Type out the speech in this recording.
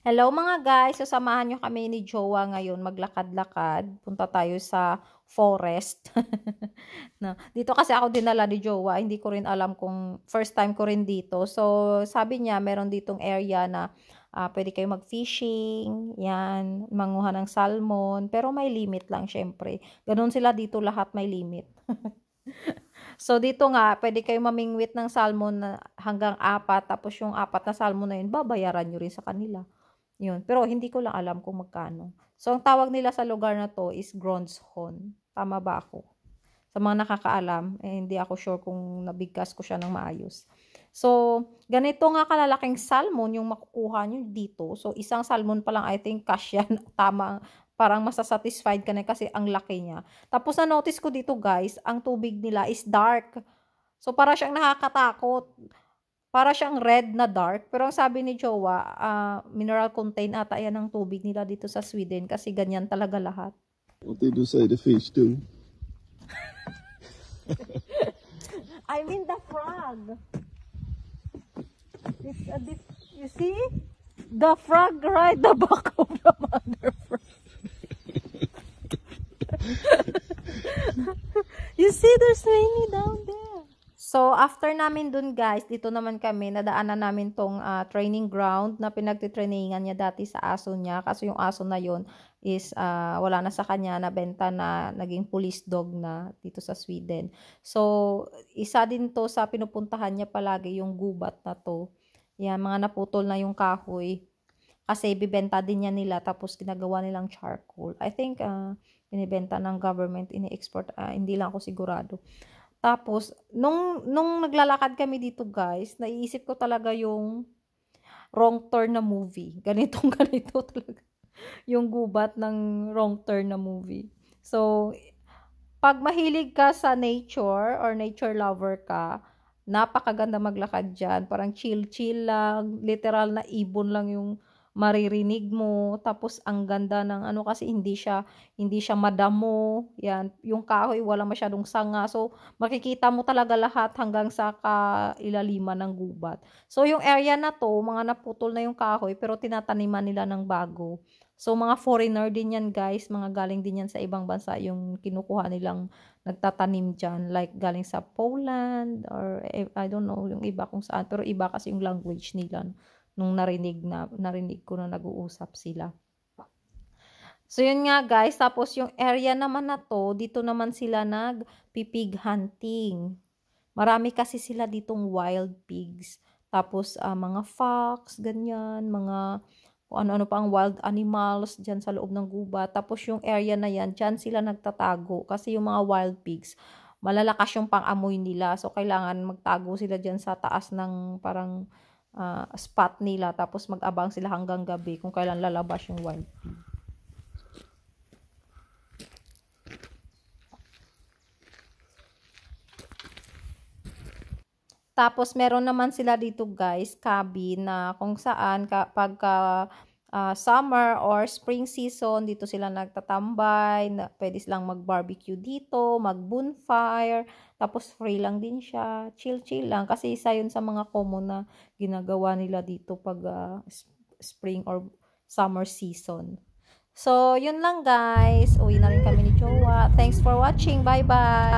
Hello mga guys, so samahan nyo kami ni Jowa ngayon maglakad-lakad. Punta tayo sa forest. No, dito kasi ako dinala ni Jowa, hindi ko rin alam kung first time ko rin dito. So sabi niya meron ditong area na pwede kayo mag-fishing, yan, manguha ng salmon, pero may limit lang syempre. Ganun sila dito, lahat may limit. So dito nga, pwede kayo mamingwit ng salmon na hanggang 4, tapos yung 4 na salmon na yun, babayaran nyo rin sa kanila. Yun, pero hindi ko lang alam kung magkano. So, ang tawag nila sa lugar na to is Gronshon. Tama ba ako? Sa mga nakakaalam, hindi ako sure kung nabigkas ko siya ng maayos. So, ganito nga kalalaking salmon yung makukuha nyo dito. So, isang salmon pa lang, I think, cash yan. Tama, parang masasatisfied ka na kasi ang laki niya. Tapos, na-notice ko dito, guys, ang tubig nila is dark. So, para siyang nakakatakot. Para siyang red na dark, pero ang sabi ni Jowa, mineral contain ata yan ng tubig nila dito sa Sweden kasi ganyan talaga lahat. What did you say the fish do? I mean the frog. You see? The frog right the back of the mother frog. You see, there's many down there. So, after namin dun guys, dito naman kami, nadaanan namin tong training ground na pinagtitrainingan niya dati sa aso niya. Kasi yung aso na yon is wala na sa kanya, nabenta na, naging police dog na dito sa Sweden. So, isa din to sa pinupuntahan niya palagi, yung gubat na to. Yan, mga naputol na yung kahoy. Kasi bibenta din niya nila, tapos ginagawa nilang charcoal. I think, binibenta ng government, ini-export, hindi lang ako sigurado. Tapos, nung naglalakad kami dito guys, naiisip ko talaga yung Wrong Turn na movie. Ganitong ganito talaga. Yung gubat ng Wrong Turn na movie. So, pag mahilig ka sa nature or nature lover ka, napakaganda maglakad dyan. Parang chill-chill lang. Literal na ibon lang yung maririnig mo. Tapos, ang ganda ng ano kasi hindi siya madamo. Yan. Yung kahoy, wala masyadong sanga. So, makikita mo talaga lahat hanggang sa kailaliman ng gubat. So, yung area na to, mga naputol na yung kahoy, pero tinataniman nila ng bago. So, mga foreigner din yan guys. Mga galing din yan sa ibang bansa yung kinukuha nilang nagtatanim dyan. Like, galing sa Poland or I don't know yung iba kung saan. Pero iba kasi yung language nila nung narinig ko na nag-uusap sila. So, yun nga guys. Tapos, yung area naman na to, dito naman sila nag-pig hunting. Marami kasi sila ditong wild pigs. Tapos, mga fox, ganyan, mga kung ano-ano pang wild animals dyan sa loob ng gubat. Tapos, yung area na yan, dyan sila nagtatago. Kasi yung mga wild pigs, malalakas yung pang-amoy nila. So, kailangan magtago sila dyan sa taas ng parang spot nila, tapos mag-abang sila hanggang gabi kung kailan lalabas yung wild pig. Tapos meron naman sila dito guys, cabin na kung saan pagka summer or spring season, dito sila nagtatambay, pwede silang mag-barbecue dito, mag-bonfire, tapos free lang din siya, chill-chill lang, kasi isa yun sa mga common na ginagawa nila dito pag spring or summer season. So, yun lang guys, uwi na rin kami ni Jowa. Thanks for watching, bye-bye!